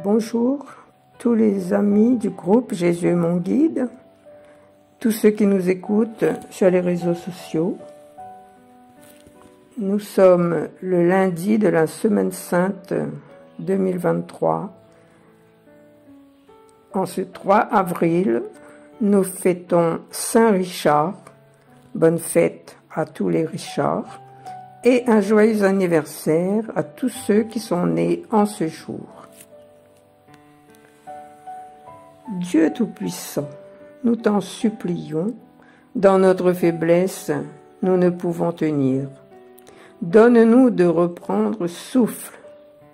Bonjour tous les amis du groupe Jésus est mon guide, tous ceux qui nous écoutent sur les réseaux sociaux. Nous sommes le lundi de la Semaine Sainte 2023. En ce 3 avril, nous fêtons Saint Richard. Bonne fête à tous les Richards et un joyeux anniversaire à tous ceux qui sont nés en ce jour. Dieu Tout-Puissant, nous t'en supplions, dans notre faiblesse, nous ne pouvons tenir. Donne-nous de reprendre souffle,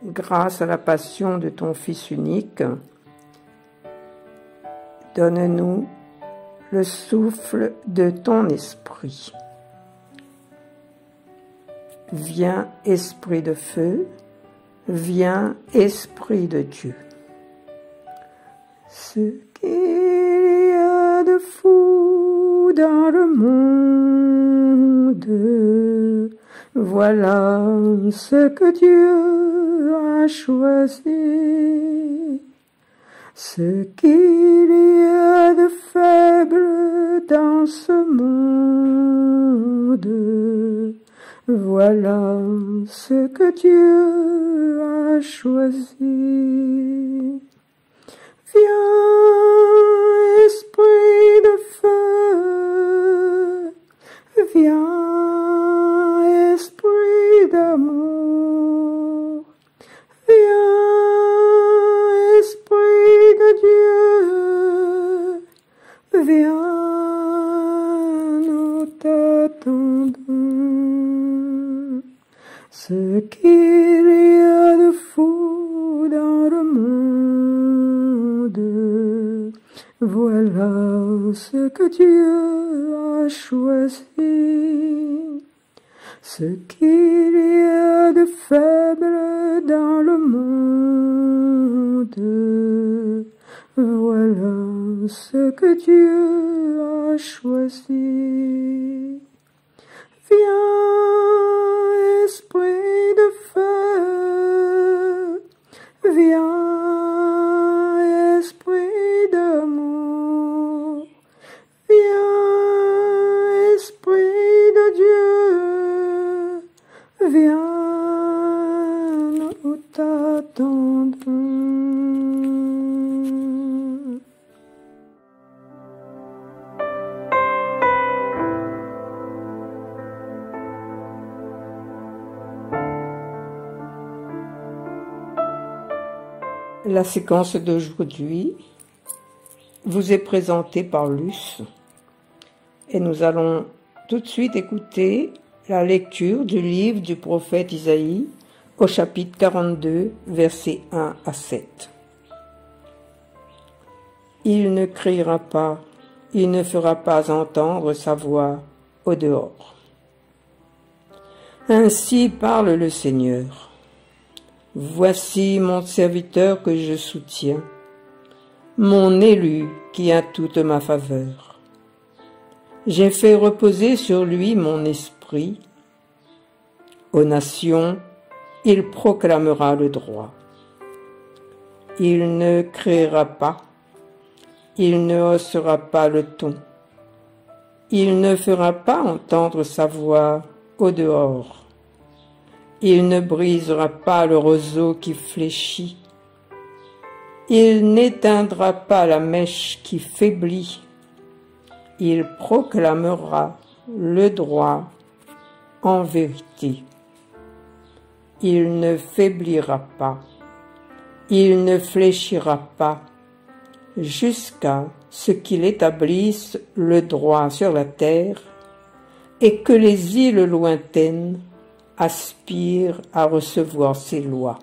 grâce à la passion de ton Fils unique. Donne-nous le souffle de ton esprit. Viens, Esprit de feu, viens, Esprit de Dieu. Ce qu'il y a de fou dans le monde, voilà ce que Dieu a choisi. Ce qu'il y a de faible dans ce monde, voilà ce que Dieu a choisi. Viens, Esprit de feu, viens, Esprit d'amour, viens, Esprit de Dieu, viens, nous t'attendons. Ce qu'il y a de fou dans le monde, voilà ce que Dieu a choisi. Ce qu'il y a de faible dans le monde, voilà ce que Dieu a choisi. Viens, Esprit de feu, viens, Esprit d'amour, viens, Esprit de Dieu, viens, nous t'attendons. La séquence d'aujourd'hui vous est présentée par Luce et nous allons tout de suite écouter la lecture du livre du prophète Isaïe au chapitre 42, versets 1 à 7. Il ne criera pas, il ne fera pas entendre sa voix au dehors. Ainsi parle le Seigneur. Voici mon serviteur que je soutiens, mon élu qui a toute ma faveur. J'ai fait reposer sur lui mon esprit. Aux nations, il proclamera le droit. Il ne criera pas, il ne haussera pas le ton. Il ne fera pas entendre sa voix au dehors. Il ne brisera pas le roseau qui fléchit. Il n'éteindra pas la mèche qui faiblit. Il proclamera le droit en vérité. Il ne faiblira pas. Il ne fléchira pas jusqu'à ce qu'il établisse le droit sur la terre et que les îles lointaines aspirent à recevoir ses lois.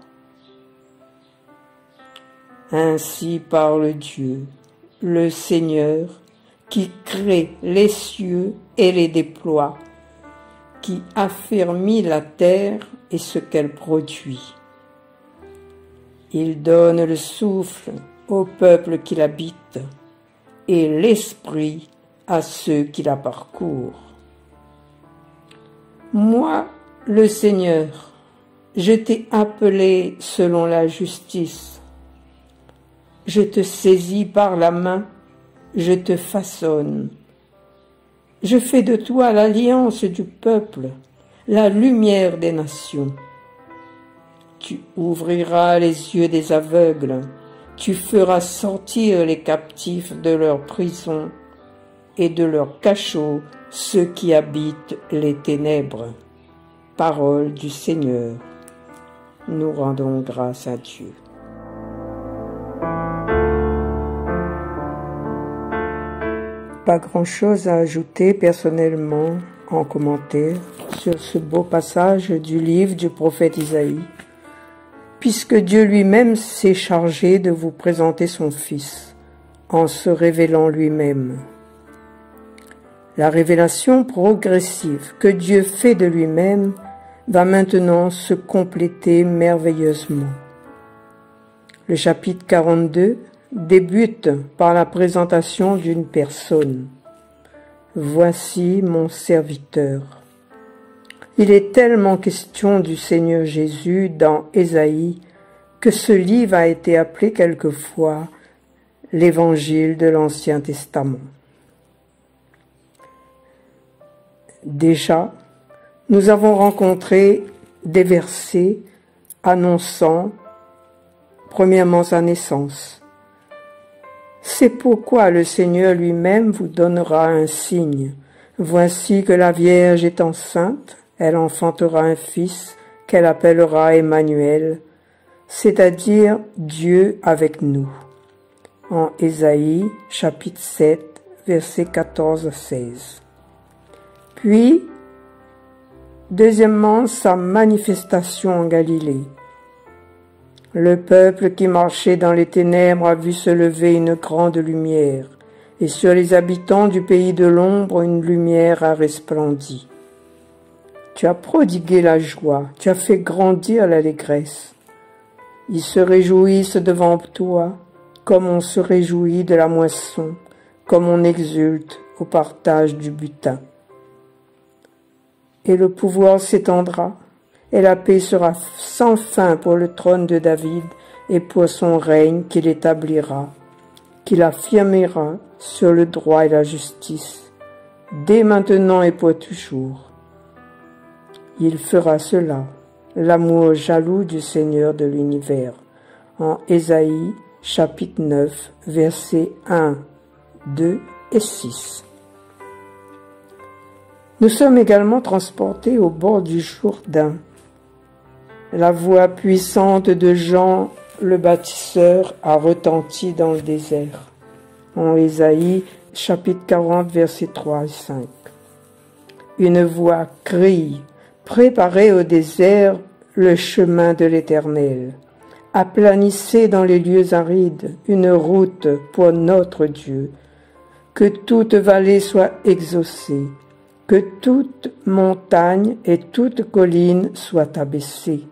Ainsi parle Dieu, le Seigneur, qui crée les cieux et les déploie, qui affermit la terre et ce qu'elle produit. Il donne le souffle au peuple qui l'habite et l'esprit à ceux qui la parcourent. Moi, le Seigneur, je t'ai appelé selon la justice. Je te saisis par la main, je te façonne. Je fais de toi l'alliance du peuple, la lumière des nations. Tu ouvriras les yeux des aveugles, tu feras sortir les captifs de leur prison et de leur cachot ceux qui habitent les ténèbres. Parole du Seigneur. Nous rendons grâce à Dieu. Pas grand-chose à ajouter personnellement en commentaire sur ce beau passage du livre du prophète Isaïe, puisque Dieu lui-même s'est chargé de vous présenter son Fils, en se révélant lui-même. La révélation progressive que Dieu fait de lui-même va maintenant se compléter merveilleusement. Le chapitre 42 débute par la présentation d'une personne. Voici mon serviteur. Il est tellement question du Seigneur Jésus dans Ésaïe que ce livre a été appelé quelquefois l'Évangile de l'Ancien Testament. Déjà, nous avons rencontré des versets annonçant premièrement sa naissance. C'est pourquoi le Seigneur lui-même vous donnera un signe. Voici que la Vierge est enceinte, elle enfantera un fils qu'elle appellera Emmanuel, c'est-à-dire Dieu avec nous. En Ésaïe, chapitre 7, versets 14 à 16. Puis, deuxièmement, sa manifestation en Galilée. Le peuple qui marchait dans les ténèbres a vu se lever une grande lumière, et sur les habitants du pays de l'ombre une lumière a resplendi. Tu as prodigué la joie, tu as fait grandir l'allégresse. Ils se réjouissent devant toi, comme on se réjouit de la moisson, comme on exulte au partage du butin. Et le pouvoir s'étendra, et la paix sera sans fin pour le trône de David et pour son règne qu'il établira, qu'il affirmera sur le droit et la justice, dès maintenant et pour toujours. Il fera cela, l'amour jaloux du Seigneur de l'univers. En Ésaïe, chapitre 9, versets 1, 2 et 6. Nous sommes également transportés au bord du Jourdain. La voix puissante de Jean le baptiseur a retenti dans le désert. En Ésaïe, chapitre 40, versets 3 et 5. Une voix crie, préparez au désert le chemin de l'Éternel. Aplanissez dans les lieux arides une route pour notre Dieu. Que toute vallée soit exaucée, que toute montagne et toute colline soient abaissées,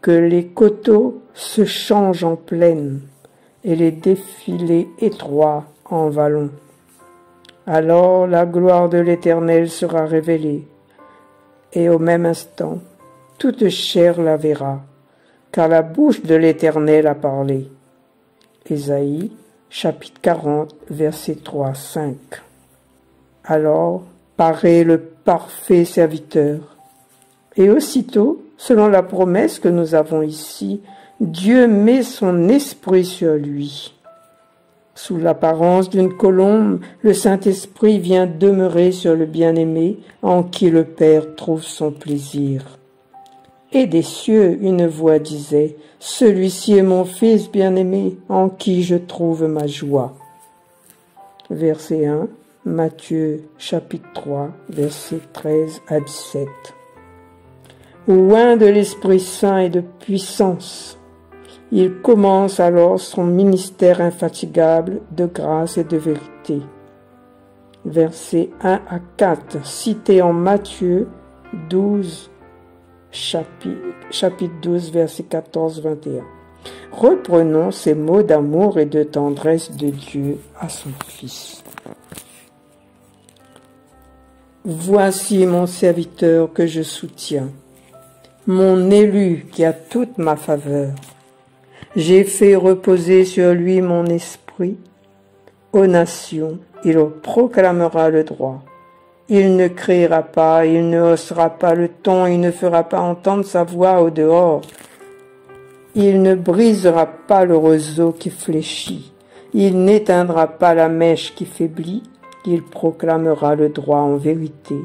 que les coteaux se changent en plaine et les défilés étroits en vallons. Alors la gloire de l'Éternel sera révélée, et au même instant, toute chair la verra, car la bouche de l'Éternel a parlé. Ésaïe, chapitre 40, versets 3-5. Alors paraît le parfait serviteur. Et aussitôt, selon la promesse que nous avons ici, Dieu met son esprit sur lui. Sous l'apparence d'une colombe, le Saint-Esprit vient demeurer sur le bien-aimé en qui le Père trouve son plaisir. Et des cieux, une voix disait, « Celui-ci est mon Fils bien-aimé, en qui je trouve ma joie. » Verset 1, Matthieu, chapitre 3, versets 13 à 17. Loin de l'Esprit Saint et de puissance, il commence alors son ministère infatigable de grâce et de vérité. Versets 1 à 4, cités en Matthieu 12, chapitre 12, verset 14-21. Reprenons ces mots d'amour et de tendresse de Dieu à son Fils. Voici mon serviteur que je soutiens, mon élu qui a toute ma faveur. J'ai fait reposer sur lui mon esprit. Aux nations, il proclamera le droit. Il ne criera pas, il ne haussera pas le ton, il ne fera pas entendre sa voix au dehors. Il ne brisera pas le roseau qui fléchit. Il n'éteindra pas la mèche qui faiblit. Il proclamera le droit en vérité.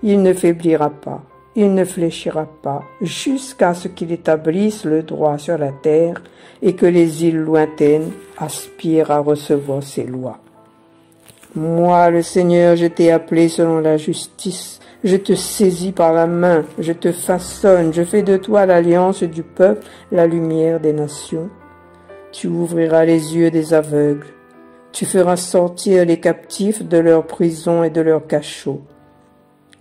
Il ne faiblira pas, il ne fléchira pas, jusqu'à ce qu'il établisse le droit sur la terre et que les îles lointaines aspirent à recevoir ses lois. Moi, le Seigneur, je t'ai appelé selon la justice. Je te saisis par la main, je te façonne, je fais de toi l'alliance du peuple, la lumière des nations. Tu ouvriras les yeux des aveugles. Tu feras sortir les captifs de leur prison et de leur cachot,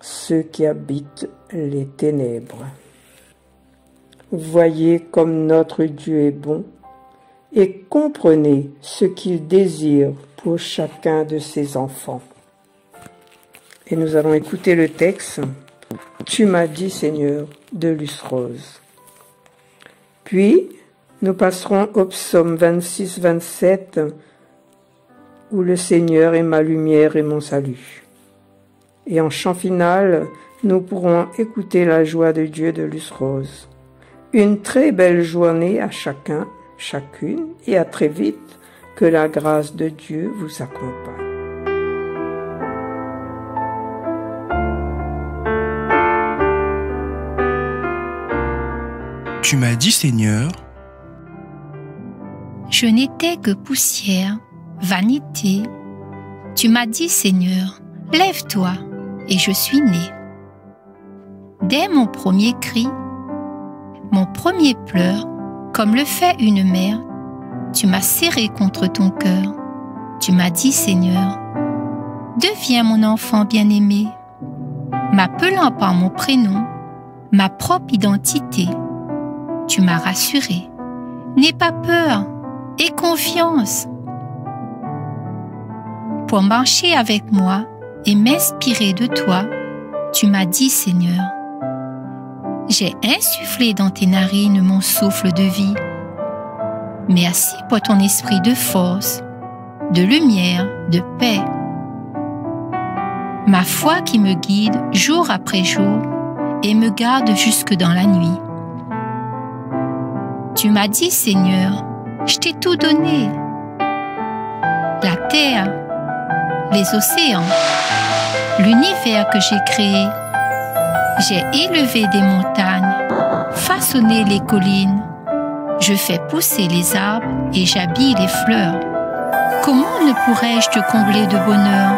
ceux qui habitent les ténèbres. Voyez comme notre Dieu est bon et comprenez ce qu'il désire pour chacun de ses enfants. Et nous allons écouter le texte « Tu m'as dit, Seigneur » de Luce Rose. Puis, nous passerons au psaume 26-27 où le Seigneur est ma lumière et mon salut. Et en chant final, nous pourrons écouter la joie de Dieu de Luce Rose. Une très belle journée à chacun, chacune, et à très vite, que la grâce de Dieu vous accompagne. Tu m'as dit, Seigneur, je n'étais que poussière, vanité. Tu m'as dit, Seigneur, lève-toi, et je suis né. Dès mon premier cri, mon premier pleur, comme le fait une mère, tu m'as serré contre ton cœur. Tu m'as dit, Seigneur, deviens mon enfant bien-aimé, m'appelant par mon prénom, ma propre identité. Tu m'as rassuré. N'aie pas peur, aie confiance. Pour marcher avec moi et m'inspirer de toi, tu m'as dit, Seigneur, j'ai insufflé dans tes narines mon souffle de vie. Merci pour ton esprit de force, de lumière, de paix. Ma foi qui me guide jour après jour et me garde jusque dans la nuit. Tu m'as dit, Seigneur, je t'ai tout donné. La terre, les océans, l'univers que j'ai créé. J'ai élevé des montagnes, façonné les collines. Je fais pousser les arbres et j'habille les fleurs. Comment ne pourrais-je te combler de bonheur?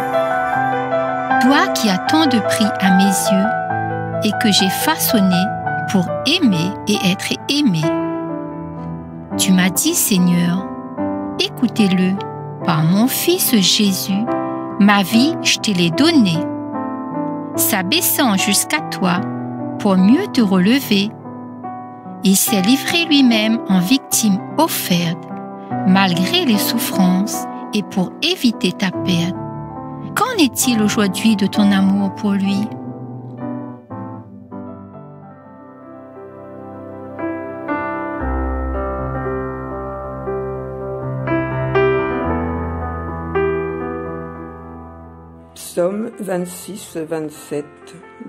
Toi qui as tant de prix à mes yeux et que j'ai façonné pour aimer et être aimé. Tu m'as dit, Seigneur, écoutez-le, par mon Fils Jésus, ma vie, je te l'ai donnée. S'abaissant jusqu'à toi pour mieux te relever, il s'est livré lui-même en victime offerte, malgré les souffrances et pour éviter ta perte. Qu'en est-il aujourd'hui de ton amour pour lui? Psaume 26-27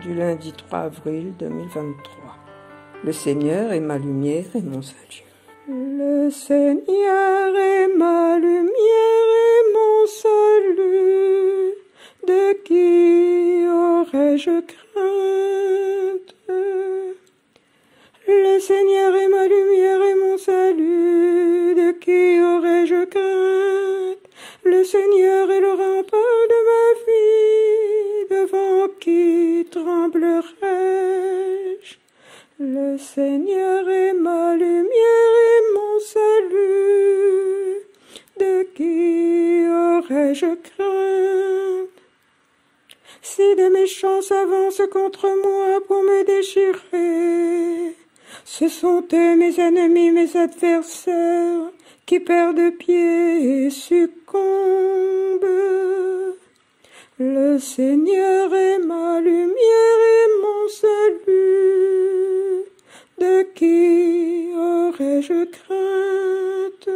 du lundi 3 avril 2023. Le Seigneur est ma lumière et mon salut. Le Seigneur est ma lumière et mon salut. De qui aurais-je crainte? Le Seigneur est ma lumière et mon salut. De qui aurais-je crainte? Le Seigneur est le rempart de ma vie, devant qui tremblerais-je? Le Seigneur est ma lumière et mon salut, de qui aurais-je crainte? Si des méchants s'avancent contre moi pour me déchirer, Ce sont eux mes ennemis, mes adversaires, qui perdent pied et succombent. Le Seigneur est ma lumière et mon salut. De qui aurais-je crainte?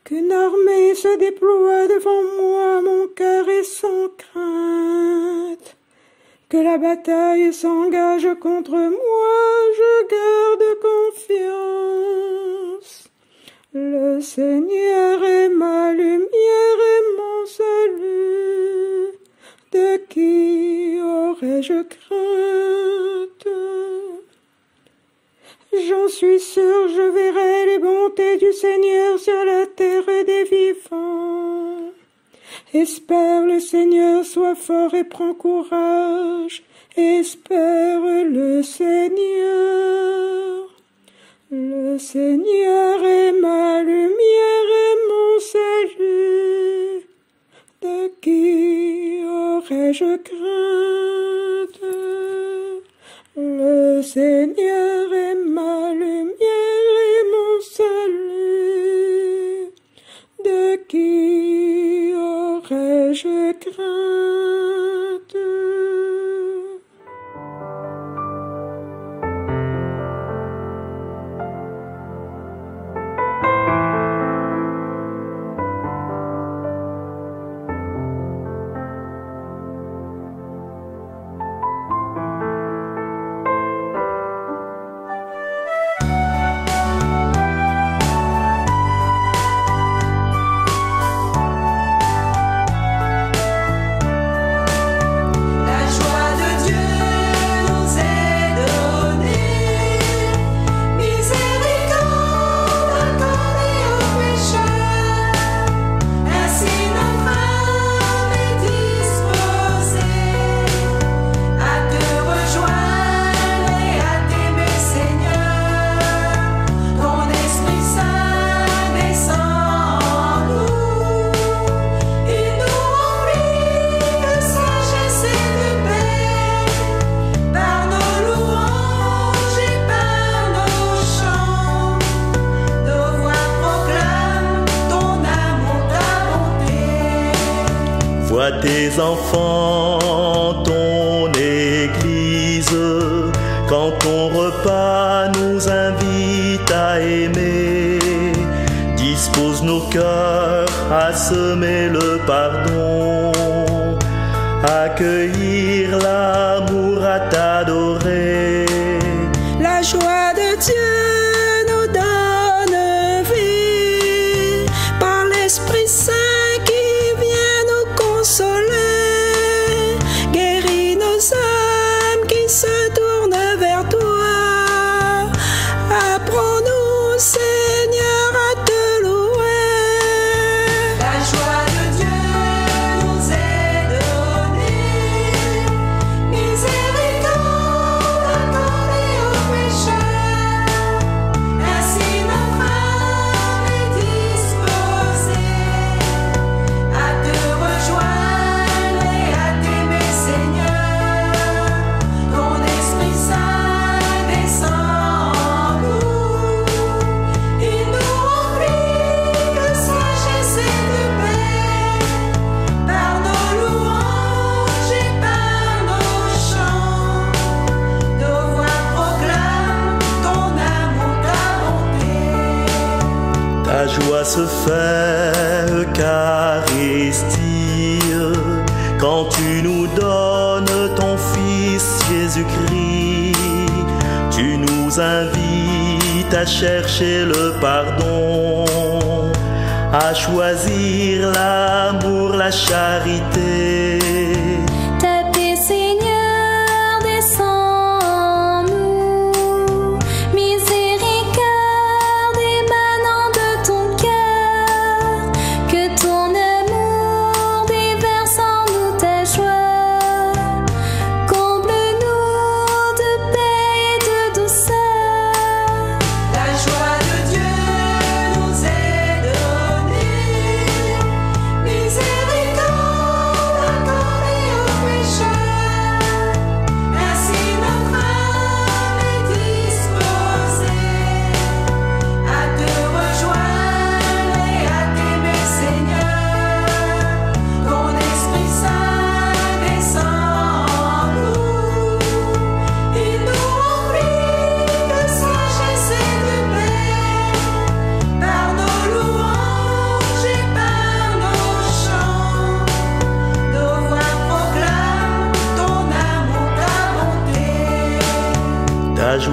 Qu'une armée se déploie devant moi, mon cœur est sans crainte. Que la bataille s'engage contre moi, je garde confiance. Le Seigneur est ma lumière et mon salut. De qui aurais-je crainte? J'en suis sûr, je verrai les bontés du Seigneur sur la terre des vivants. Espère le Seigneur, sois fort et prends courage. Espère le Seigneur. Le Seigneur est ma lumière et mon salut. De qui aurais-je crainte? Le Seigneur est ma lumière et mon salut. De qui aurais-je crainte? Vois tes enfants, ton Église, quand ton repas nous invite à aimer. Dispose nos cœurs à semer le pardon, accueillir l'amour, à t'adorer. La joie de Dieu nous donne vie par l'Esprit Saint. Guéris nos âmes qui se tournent vers toi. Apprends-nous, Seigneur, à te louer. La joie de Dieu nous est donnée, miséricorde accordée aux pécheurs. Ainsi notre âme est disposée à te rejoindre. Ta joie se fait Eucharistie quand tu nous donnes ton Fils Jésus-Christ. Tu nous invites à chercher le pardon, à choisir l'amour, la charité. Ta paix, Seigneur, descend en nous, miséricorde émanant de ton cœur, que ton amour déverse en nous ta joie, comble-nous de paix et de douceur. La joie de Dieu nous est donnée, miséricorde accordée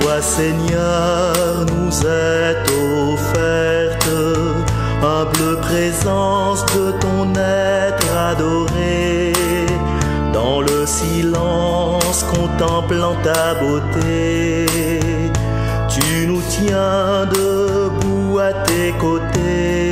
toi Seigneur nous est offerte, humble présence de ton être adoré, dans le silence contemplant ta beauté, tu nous tiens debout à tes côtés.